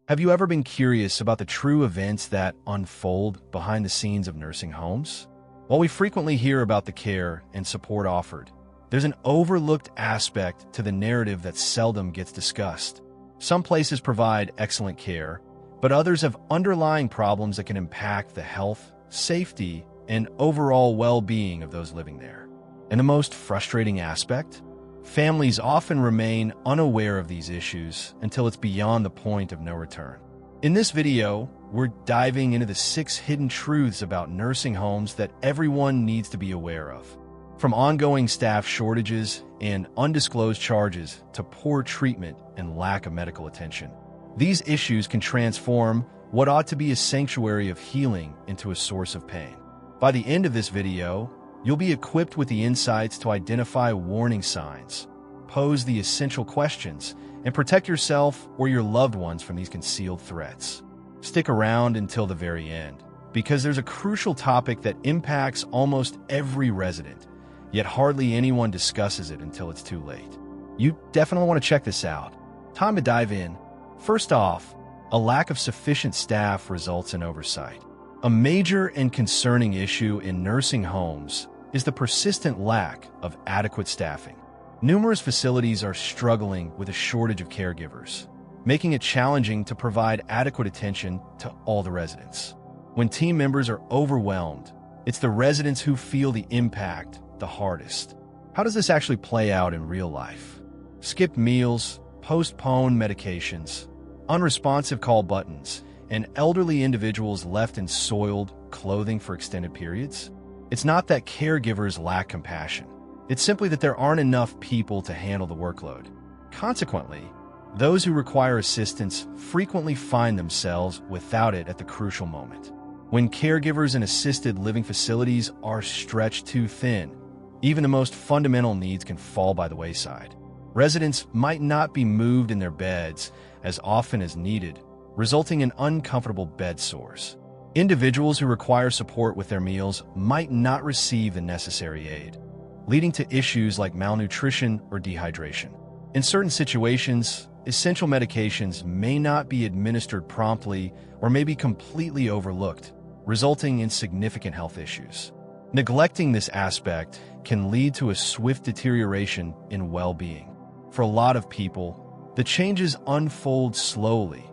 Have you ever been curious about the true events that unfold behind the scenes of nursing homes? While we frequently hear about the care and support offered, there's an overlooked aspect to the narrative that seldom gets discussed. Some places provide excellent care, but others have underlying problems that can impact the health, safety, and overall well-being of those living there. And the most frustrating aspect? Families often remain unaware of these issues until it's beyond the point of no return. In this video, we're diving into the 6 hidden truths about nursing homes that everyone needs to be aware of. From ongoing staff shortages and undisclosed charges to poor treatment and lack of medical attention, these issues can transform what ought to be a sanctuary of healing into a source of pain. By the end of this video, you'll be equipped with the insights to identify warning signs, pose the essential questions, and protect yourself or your loved ones from these concealed threats. Stick around until the very end, because there's a crucial topic that impacts almost every resident, yet hardly anyone discusses it until it's too late. You definitely want to check this out. Time to dive in. First off, a lack of sufficient staff results in oversight. A major and concerning issue in nursing homes is the persistent lack of adequate staffing. Numerous facilities are struggling with a shortage of caregivers, making it challenging to provide adequate attention to all the residents. When team members are overwhelmed, it's the residents who feel the impact the hardest. How does this actually play out in real life? Skipped meals, postponed medications, unresponsive call buttons, and elderly individuals left in soiled clothing for extended periods? It's not that caregivers lack compassion. It's simply that there aren't enough people to handle the workload. Consequently, those who require assistance frequently find themselves without it at the crucial moment. When caregivers in assisted living facilities are stretched too thin, even the most fundamental needs can fall by the wayside. Residents might not be moved in their beds as often as needed, resulting in uncomfortable bed sores. Individuals who require support with their meals might not receive the necessary aid, leading to issues like malnutrition or dehydration. In certain situations, essential medications may not be administered promptly or may be completely overlooked, resulting in significant health issues. Neglecting this aspect can lead to a swift deterioration in well-being. For a lot of people, the changes unfold slowly,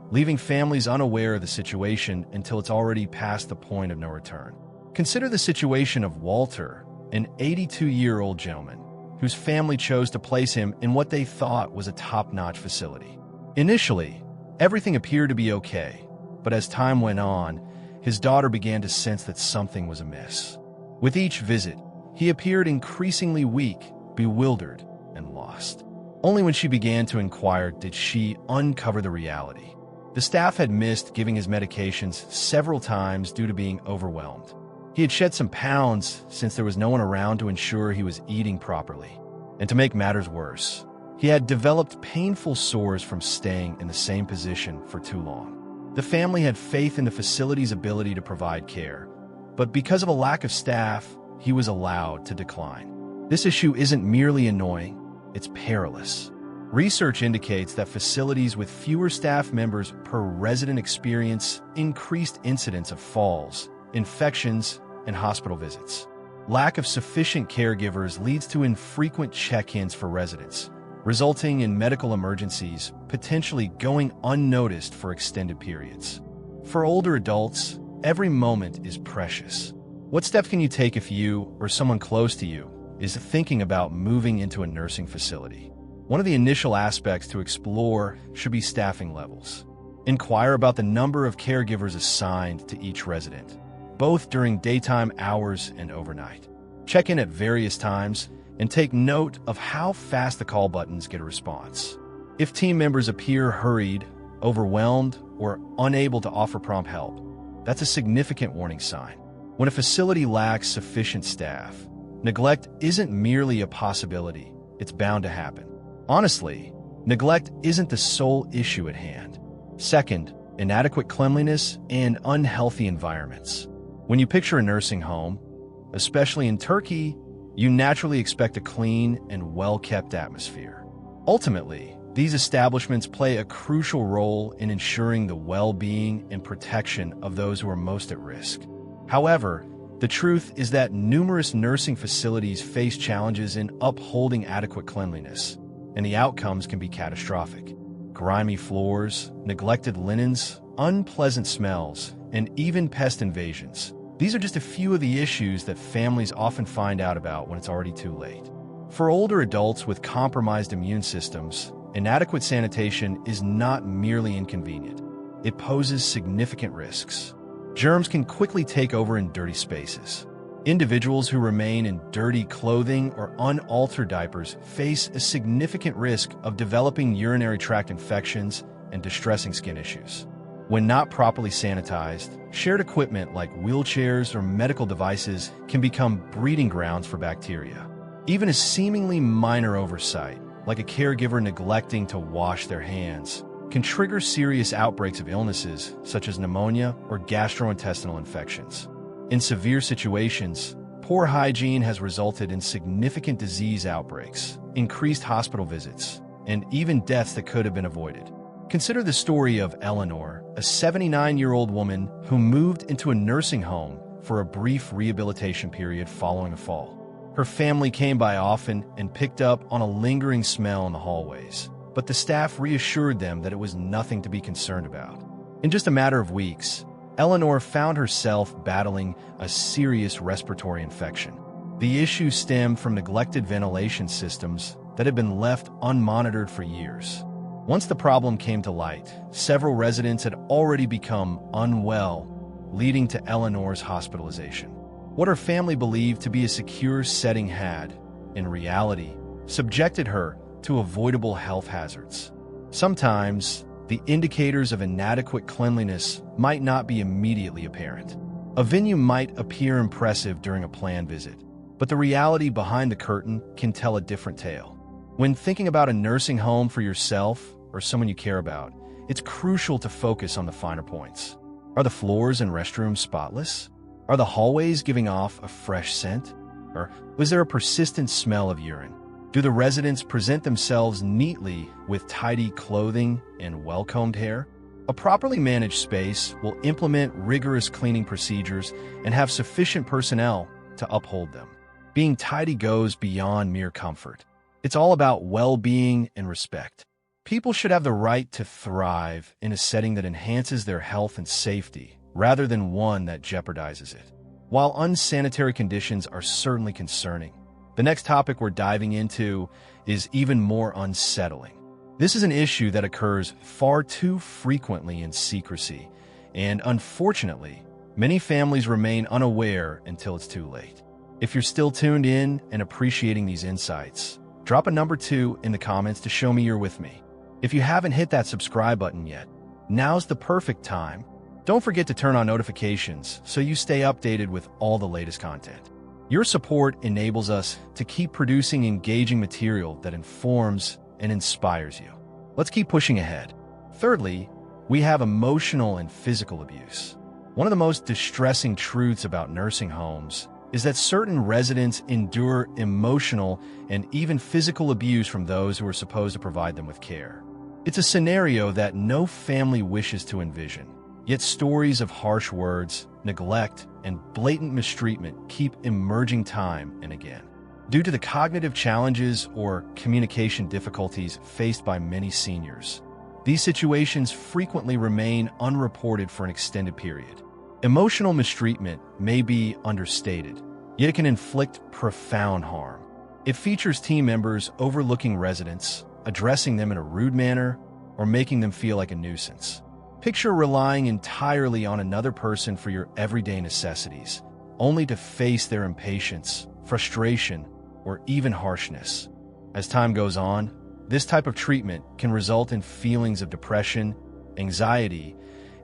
leaving families unaware of the situation until it's already past the point of no return. Consider the situation of Walter, an 82-year-old gentleman whose family chose to place him in what they thought was a top-notch facility. Initially, everything appeared to be okay, but as time went on, his daughter began to sense that something was amiss. With each visit, he appeared increasingly weak, bewildered, and lost. Only when she began to inquire did she uncover the reality. The staff had missed giving his medications several times due to being overwhelmed. He had shed some pounds since there was no one around to ensure he was eating properly. And to make matters worse, he had developed painful sores from staying in the same position for too long. The family had faith in the facility's ability to provide care, but because of a lack of staff, he was allowed to decline. This issue isn't merely annoying, it's perilous. Research indicates that facilities with fewer staff members per resident experience increased incidents of falls, infections, and hospital visits. Lack of sufficient caregivers leads to infrequent check-ins for residents, resulting in medical emergencies potentially going unnoticed for extended periods. For older adults, every moment is precious. What steps can you take if you or someone close to you is thinking about moving into a nursing facility? One of the initial aspects to explore should be staffing levels. Inquire about the number of caregivers assigned to each resident, both during daytime hours and overnight. Check in at various times and take note of how fast the call buttons get a response. If team members appear hurried, overwhelmed, or unable to offer prompt help, that's a significant warning sign. When a facility lacks sufficient staff, neglect isn't merely a possibility, it's bound to happen. Honestly, neglect isn't the sole issue at hand. Second, inadequate cleanliness and unhealthy environments. When you picture a nursing home, especially in Turkey, you naturally expect a clean and well-kept atmosphere. Ultimately, These establishments play a crucial role in ensuring the well-being and protection of those who are most at risk. However, the truth is that numerous nursing facilities face challenges in upholding adequate cleanliness, and the outcomes can be catastrophic. Grimy floors, neglected linens, unpleasant smells, and even pest invasions. These are just a few of the issues that families often find out about when it's already too late. For older adults with compromised immune systems, inadequate sanitation is not merely inconvenient. It poses significant risks. Germs can quickly take over in dirty spaces. Individuals who remain in dirty clothing or unaltered diapers face a significant risk of developing urinary tract infections and distressing skin issues. When not properly sanitized, shared equipment like wheelchairs or medical devices can become breeding grounds for bacteria. Even a seemingly minor oversight, like a caregiver neglecting to wash their hands, can trigger serious outbreaks of illnesses such as pneumonia or gastrointestinal infections. In severe situations, poor hygiene has resulted in significant disease outbreaks, increased hospital visits, and even deaths that could have been avoided. Consider the story of Eleanor, a 79-year-old woman who moved into a nursing home for a brief rehabilitation period following a fall. Her family came by often and picked up on a lingering smell in the hallways, but the staff reassured them that it was nothing to be concerned about. In just a matter of weeks, Eleanor found herself battling a serious respiratory infection. The issue stemmed from neglected ventilation systems that had been left unmonitored for years. Once the problem came to light, several residents had already become unwell, leading to Eleanor's hospitalization. What her family believed to be a secure setting had, in reality, subjected her to avoidable health hazards. Sometimes, the indicators of inadequate cleanliness might not be immediately apparent. A venue might appear impressive during a planned visit, but the reality behind the curtain can tell a different tale. When thinking about a nursing home for yourself or someone you care about, it's crucial to focus on the finer points. Are the floors and restrooms spotless? Are the hallways giving off a fresh scent? Or was there a persistent smell of urine? Do the residents present themselves neatly with tidy clothing and well-combed hair? A properly managed space will implement rigorous cleaning procedures and have sufficient personnel to uphold them. Being tidy goes beyond mere comfort. It's all about well-being and respect. People should have the right to thrive in a setting that enhances their health and safety, rather than one that jeopardizes it. While unsanitary conditions are certainly concerning, the next topic we're diving into is even more unsettling. This is an issue that occurs far too frequently in secrecy, and unfortunately, many families remain unaware until it's too late. If you're still tuned in and appreciating these insights, drop a number 2 in the comments to show me you're with me. If you haven't hit that subscribe button yet, now's the perfect time. Don't forget to turn on notifications so you stay updated with all the latest content. Your support enables us to keep producing engaging material that informs and inspires you. Let's keep pushing ahead. Thirdly, we have emotional and physical abuse. One of the most distressing truths about nursing homes is that certain residents endure emotional and even physical abuse from those who are supposed to provide them with care. It's a scenario that no family wishes to envision. Yet stories of harsh words, neglect, and blatant mistreatment keep emerging time and again. Due to the cognitive challenges or communication difficulties faced by many seniors, these situations frequently remain unreported for an extended period. Emotional mistreatment may be understated, yet it can inflict profound harm. It features team members overlooking residents, addressing them in a rude manner, or making them feel like a nuisance. Picture relying entirely on another person for your everyday necessities, only to face their impatience, frustration, or even harshness. As time goes on, this type of treatment can result in feelings of depression, anxiety,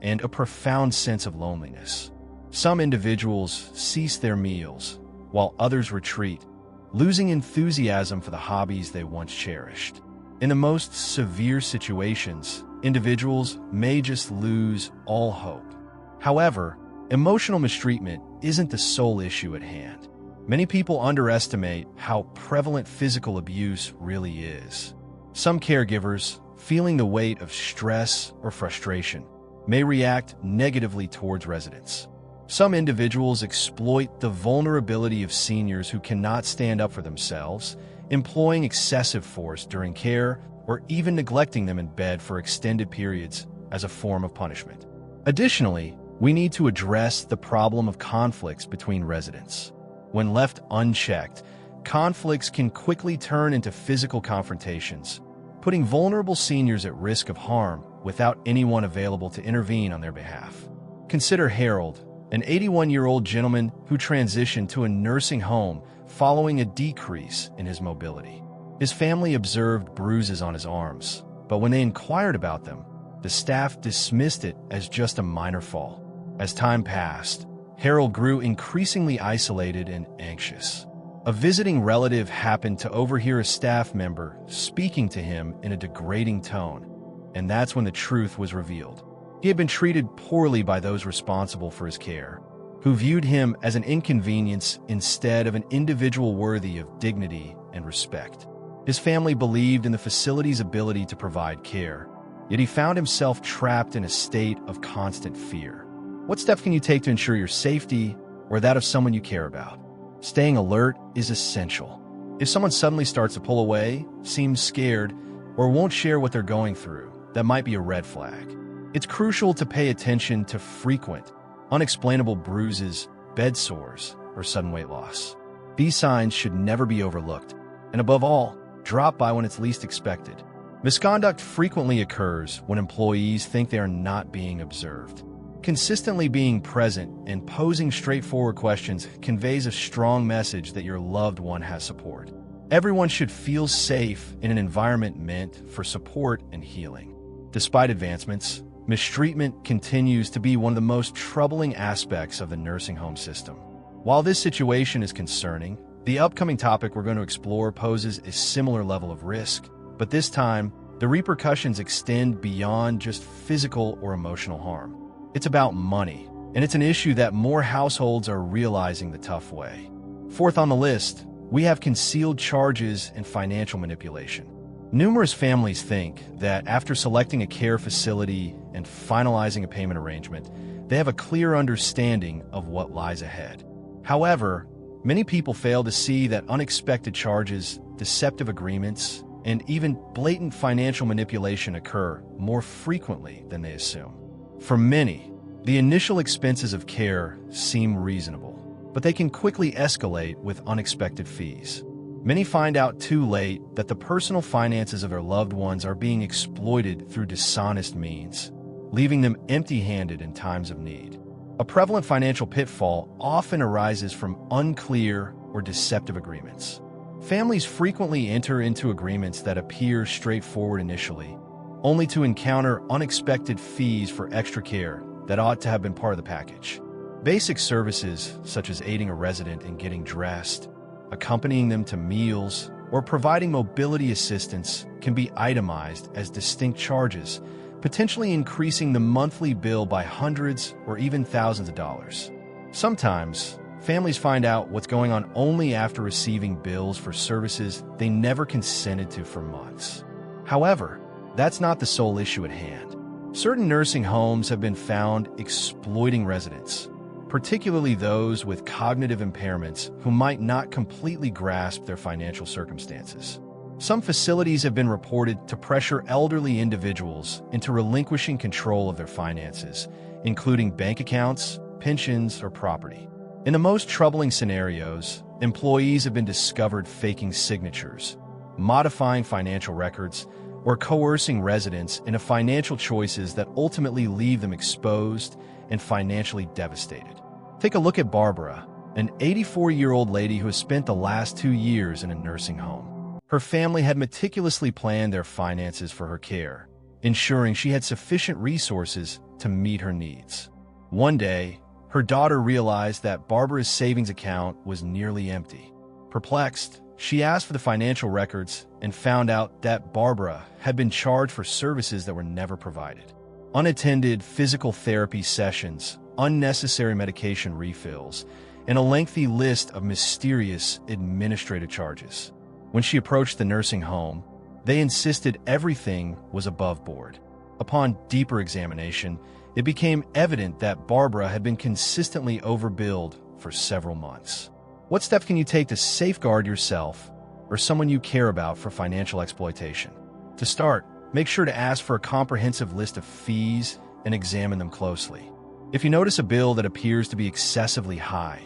and a profound sense of loneliness. Some individuals cease their meals, while others retreat, losing enthusiasm for the hobbies they once cherished. In the most severe situations, individuals may just lose all hope. However, emotional mistreatment isn't the sole issue at hand. Many people underestimate how prevalent physical abuse really is. Some caregivers, feeling the weight of stress or frustration, may react negatively towards residents. Some individuals exploit the vulnerability of seniors who cannot stand up for themselves, employing excessive force during care or even neglecting them in bed for extended periods as a form of punishment. Additionally, we need to address the problem of conflicts between residents. When left unchecked, conflicts can quickly turn into physical confrontations, putting vulnerable seniors at risk of harm without anyone available to intervene on their behalf. Consider Harold, an 81-year-old gentleman who transitioned to a nursing home following a decrease in his mobility. His family observed bruises on his arms, but when they inquired about them, the staff dismissed it as just a minor fall. As time passed, Harold grew increasingly isolated and anxious. A visiting relative happened to overhear a staff member speaking to him in a degrading tone, and that's when the truth was revealed. He had been treated poorly by those responsible for his care, who viewed him as an inconvenience instead of an individual worthy of dignity and respect. His family believed in the facility's ability to provide care, yet he found himself trapped in a state of constant fear. What steps can you take to ensure your safety or that of someone you care about? Staying alert is essential. If someone suddenly starts to pull away, seems scared, or won't share what they're going through, that might be a red flag. It's crucial to pay attention to frequent, unexplainable bruises, bed sores, or sudden weight loss. These signs should never be overlooked, and above all, drop by when it's least expected. Misconduct frequently occurs when employees think they are not being observed. Consistently being present and posing straightforward questions conveys a strong message that your loved one has support. Everyone should feel safe in an environment meant for support and healing. Despite advancements, mistreatment continues to be one of the most troubling aspects of the nursing home system. While this situation is concerning, the upcoming topic we're going to explore poses a similar level of risk, but this time, the repercussions extend beyond just physical or emotional harm. It's about money, and it's an issue that more households are realizing the tough way. Fourth on the list, we have concealed charges and financial manipulation. Numerous families think that after selecting a care facility and finalizing a payment arrangement, they have a clear understanding of what lies ahead. However, many people fail to see that unexpected charges, deceptive agreements, and even blatant financial manipulation occur more frequently than they assume. For many, the initial expenses of care seem reasonable, but they can quickly escalate with unexpected fees. Many find out too late that the personal finances of their loved ones are being exploited through dishonest means, leaving them empty-handed in times of need. A prevalent financial pitfall often arises from unclear or deceptive agreements. Families frequently enter into agreements that appear straightforward initially, only to encounter unexpected fees for extra care that ought to have been part of the package. Basic services, such as aiding a resident in getting dressed, accompanying them to meals, or providing mobility assistance, can be itemized as distinct charges, potentially increasing the monthly bill by hundreds or even thousands of dollars. Sometimes, families find out what's going on only after receiving bills for services they never consented to for months. However, that's not the sole issue at hand. Certain nursing homes have been found exploiting residents, particularly those with cognitive impairments who might not completely grasp their financial circumstances. Some facilities have been reported to pressure elderly individuals into relinquishing control of their finances, including bank accounts, pensions, or property. In the most troubling scenarios, employees have been discovered faking signatures, modifying financial records, or coercing residents into financial choices that ultimately leave them exposed and financially devastated. Take a look at Barbara, an 84-year-old lady who has spent the last 2 years in a nursing home. Her family had meticulously planned their finances for her care, ensuring she had sufficient resources to meet her needs. One day, her daughter realized that Barbara's savings account was nearly empty. Perplexed, she asked for the financial records and found out that Barbara had been charged for services that were never provided. Unattended physical therapy sessions, unnecessary medication refills, and a lengthy list of mysterious administrative charges. When she approached the nursing home, They insisted everything was above board. Upon deeper examination, it became evident that Barbara had been consistently overbilled for several months. What steps can you take to safeguard yourself or someone you care about from financial exploitation? To start, make sure to ask for a comprehensive list of fees and examine them closely. If you notice a bill that appears to be excessively high,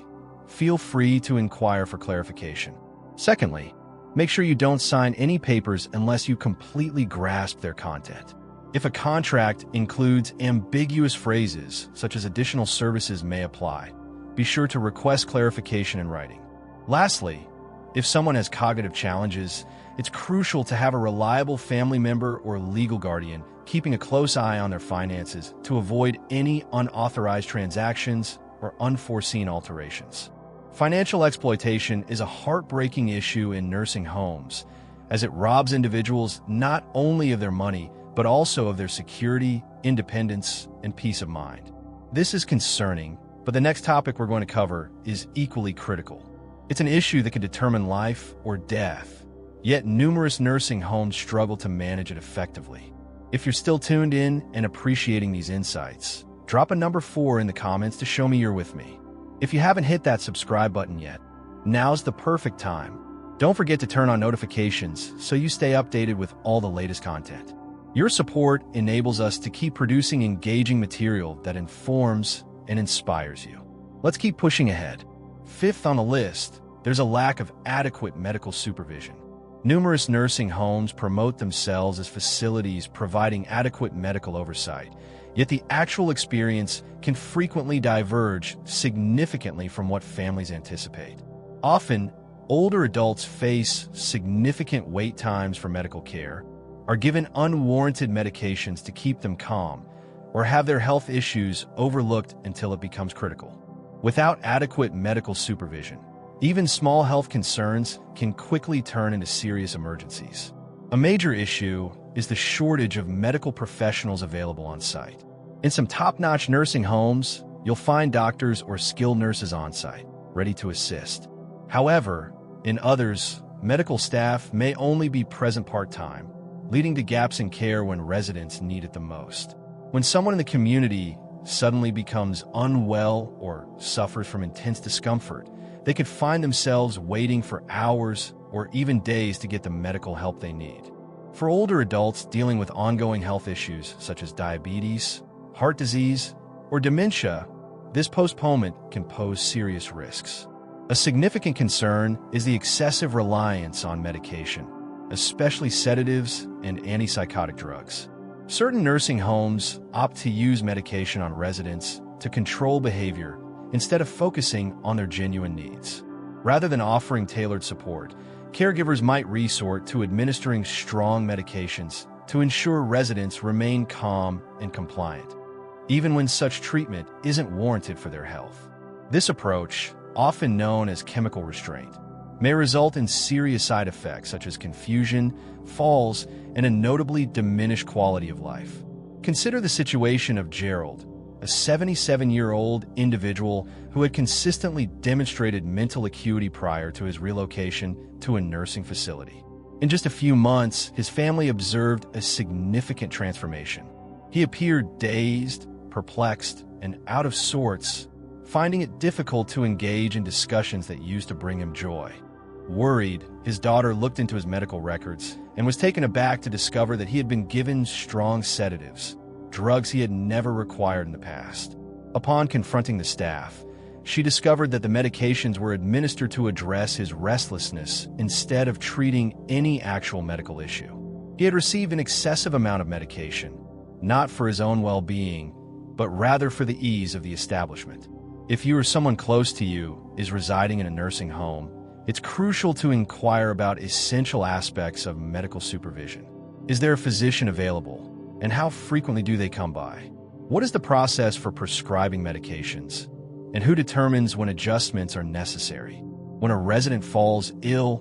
feel free to inquire for clarification. Secondly, make sure you don't sign any papers unless you completely grasp their content. If a contract includes ambiguous phrases, such as additional services may apply, be sure to request clarification in writing. Lastly, if someone has cognitive challenges, it's crucial to have a reliable family member or legal guardian keeping a close eye on their finances to avoid any unauthorized transactions or unforeseen alterations. Financial exploitation is a heartbreaking issue in nursing homes, as it robs individuals not only of their money, but also of their security, independence, and peace of mind. This is concerning, but the next topic we're going to cover is equally critical. It's an issue that can determine life or death, yet numerous nursing homes struggle to manage it effectively. If you're still tuned in and appreciating these insights, drop a number 4 in the comments to show me you're with me. If you haven't hit that subscribe button yet, now's the perfect time. Don't forget to turn on notifications so you stay updated with all the latest content. Your support enables us to keep producing engaging material that informs and inspires you. Let's keep pushing ahead. Fifth on the list, there's a lack of adequate medical supervision. Numerous nursing homes promote themselves as facilities providing adequate medical oversight, yet the actual experience can frequently diverge significantly from what families anticipate. Often, older adults face significant wait times for medical care, are given unwarranted medications to keep them calm, or have their health issues overlooked until it becomes critical. Without adequate medical supervision, even small health concerns can quickly turn into serious emergencies. A major issue is the shortage of medical professionals available on site. In some top-notch nursing homes, you'll find doctors or skilled nurses on site, ready to assist. However, in others, medical staff may only be present part-time, leading to gaps in care when residents need it the most. When someone in the community suddenly becomes unwell or suffers from intense discomfort, they could find themselves waiting for hours or even days to get the medical help they need. For older adults dealing with ongoing health issues such as diabetes, heart disease, or dementia, this postponement can pose serious risks. A significant concern is the excessive reliance on medication, especially sedatives and antipsychotic drugs. Certain nursing homes opt to use medication on residents to control behavior instead of focusing on their genuine needs. Rather than offering tailored support, caregivers might resort to administering strong medications to ensure residents remain calm and compliant, even when such treatment isn't warranted for their health. This approach, often known as chemical restraint, may result in serious side effects such as confusion, falls, and a notably diminished quality of life. Consider the situation of Gerald, a 77-year-old individual who had consistently demonstrated mental acuity prior to his relocation to a nursing facility. In just a few months, his family observed a significant transformation. He appeared dazed, perplexed, and out of sorts, finding it difficult to engage in discussions that used to bring him joy. Worried, his daughter looked into his medical records and was taken aback to discover that he had been given strong sedatives, drugs he had never required in the past. Upon confronting the staff, she discovered that the medications were administered to address his restlessness instead of treating any actual medical issue. He had received an excessive amount of medication, not for his own well-being, but rather for the ease of the establishment. If you or someone close to you is residing in a nursing home, it's crucial to inquire about essential aspects of medical supervision. Is there a physician available, and how frequently do they come by? What is the process for prescribing medications, and who determines when adjustments are necessary? When a resident falls ill,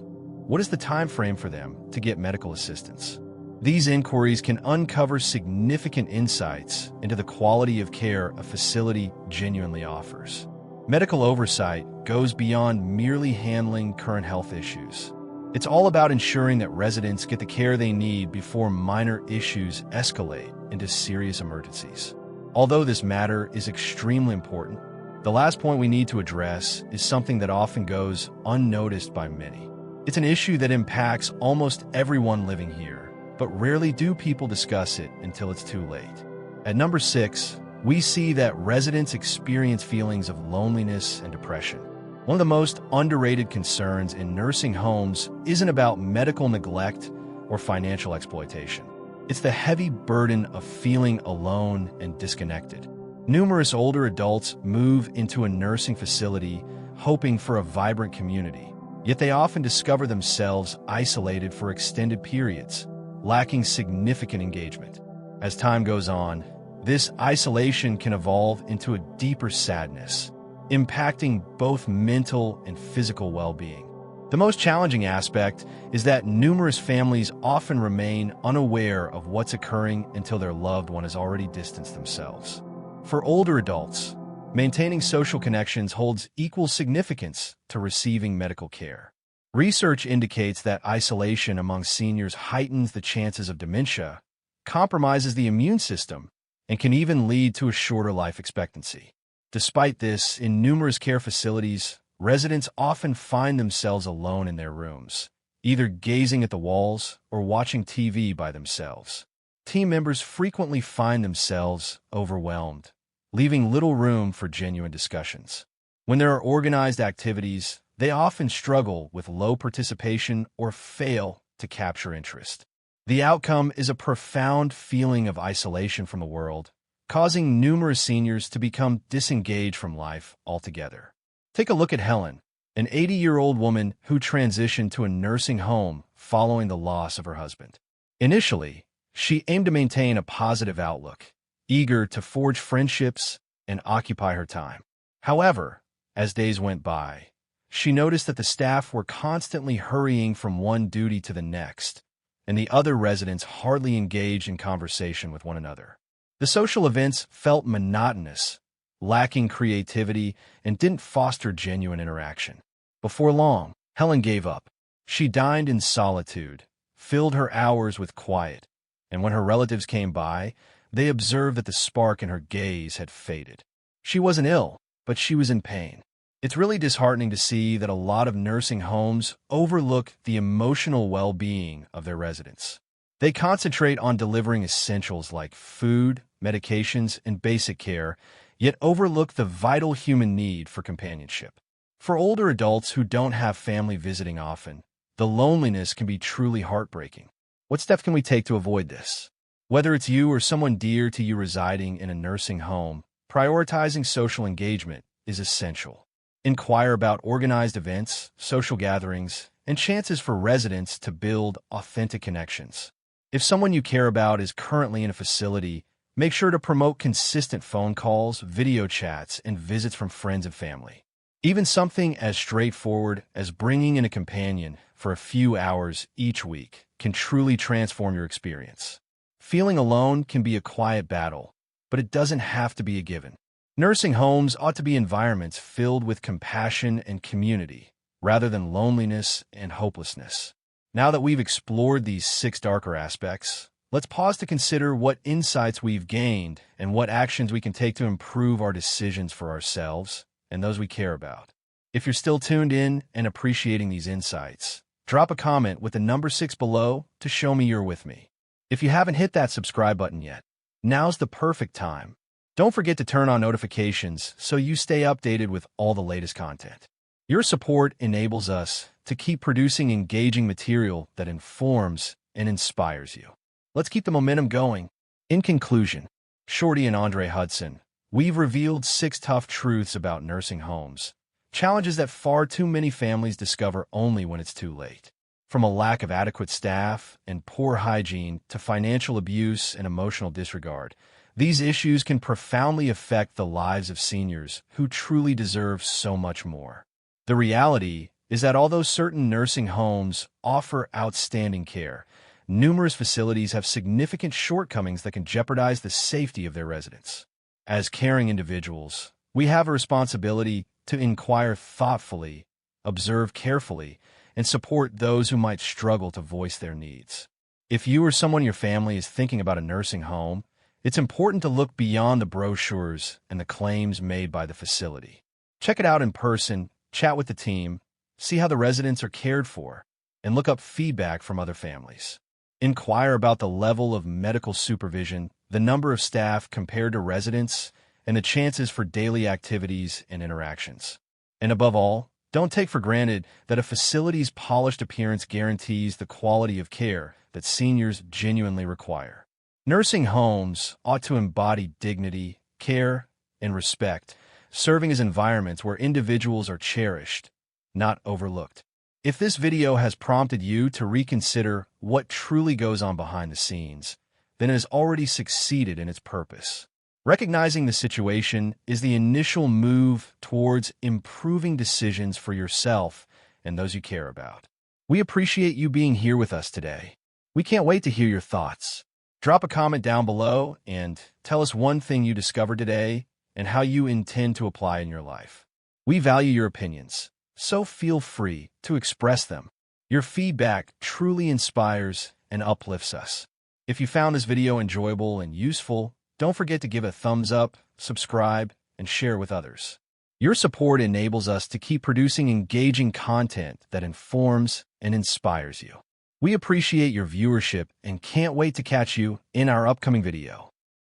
what is the time frame for them to get medical assistance? These inquiries can uncover significant insights into the quality of care a facility genuinely offers. Medical oversight goes beyond merely handling current health issues. It's all about ensuring that residents get the care they need before minor issues escalate into serious emergencies. Although this matter is extremely important, the last point we need to address is something that often goes unnoticed by many. It's an issue that impacts almost everyone living here, but rarely do people discuss it until it's too late. At number 6, we see that residents experience feelings of loneliness and depression. One of the most underrated concerns in nursing homes isn't about medical neglect or financial exploitation. It's the heavy burden of feeling alone and disconnected. Numerous older adults move into a nursing facility hoping for a vibrant community, yet they often discover themselves isolated for extended periods, lacking significant engagement. As time goes on, this isolation can evolve into a deeper sadness, impacting both mental and physical well-being. The most challenging aspect is that numerous families often remain unaware of what's occurring until their loved one has already distanced themselves. For older adults, maintaining social connections holds equal significance to receiving medical care. Research indicates that isolation among seniors heightens the chances of dementia, compromises the immune system, and can even lead to a shorter life expectancy. Despite this, in numerous care facilities, residents often find themselves alone in their rooms, either gazing at the walls or watching TV by themselves. Team members frequently find themselves overwhelmed, leaving little room for genuine discussions. When there are organized activities, they often struggle with low participation or fail to capture interest. The outcome is a profound feeling of isolation from the world, causing numerous seniors to become disengaged from life altogether. Take a look at Helen, an 80-year-old woman who transitioned to a nursing home following the loss of her husband. Initially, she aimed to maintain a positive outlook, eager to forge friendships and occupy her time. However, as days went by, she noticed that the staff were constantly hurrying from one duty to the next, and the other residents hardly engaged in conversation with one another. The social events felt monotonous, lacking creativity, and didn't foster genuine interaction. Before long, Helen gave up. She dined in solitude, filled her hours with quiet, and when her relatives came by, they observed that the spark in her gaze had faded. She wasn't ill, but she was in pain. It's really disheartening to see that a lot of nursing homes overlook the emotional well-being of their residents. They concentrate on delivering essentials like food, medications, and basic care, yet overlook the vital human need for companionship. For older adults who don't have family visiting often, the loneliness can be truly heartbreaking. What steps can we take to avoid this? Whether it's you or someone dear to you residing in a nursing home, prioritizing social engagement is essential. Inquire about organized events, social gatherings, and chances for residents to build authentic connections. If someone you care about is currently in a facility, make sure to promote consistent phone calls, video chats, and visits from friends and family. Even something as straightforward as bringing in a companion for a few hours each week can truly transform your experience. Feeling alone can be a quiet battle, but it doesn't have to be a given. Nursing homes ought to be environments filled with compassion and community, rather than loneliness and hopelessness. Now that we've explored these 6 darker aspects, let's pause to consider what insights we've gained and what actions we can take to improve our decisions for ourselves and those we care about. If you're still tuned in and appreciating these insights, drop a comment with the number 6 below to show me you're with me. If you haven't hit that subscribe button yet, now's the perfect time. Don't forget to turn on notifications so you stay updated with all the latest content. Your support enables us to keep producing engaging material that informs and inspires you. Let's keep the momentum going. In conclusion, Shorty and Andre Hudson, we've revealed 6 tough truths about nursing homes, challenges that far too many families discover only when it's too late. From a lack of adequate staff and poor hygiene to financial abuse and emotional disregard, these issues can profoundly affect the lives of seniors who truly deserve so much more. The reality is that although certain nursing homes offer outstanding care, numerous facilities have significant shortcomings that can jeopardize the safety of their residents. As caring individuals, we have a responsibility to inquire thoughtfully, observe carefully, and support those who might struggle to voice their needs. If you or someone in your family is thinking about a nursing home, it's important to look beyond the brochures and the claims made by the facility. Check it out in person, chat with the team, see how the residents are cared for, and look up feedback from other families. Inquire about the level of medical supervision, the number of staff compared to residents, and the chances for daily activities and interactions. And above all, don't take for granted that a facility's polished appearance guarantees the quality of care that seniors genuinely require. Nursing homes ought to embody dignity, care, and respect, serving as environments where individuals are cherished, not overlooked. If this video has prompted you to reconsider what truly goes on behind the scenes, then it has already succeeded in its purpose. Recognizing the situation is the initial move towards improving decisions for yourself and those you care about. We appreciate you being here with us today. We can't wait to hear your thoughts. Drop a comment down below and tell us one thing you discovered today and how you intend to apply in your life. We value your opinions, so feel free to express them. Your feedback truly inspires and uplifts us. If you found this video enjoyable and useful, don't forget to give a thumbs up, subscribe, and share with others. Your support enables us to keep producing engaging content that informs and inspires you. We appreciate your viewership and can't wait to catch you in our upcoming video.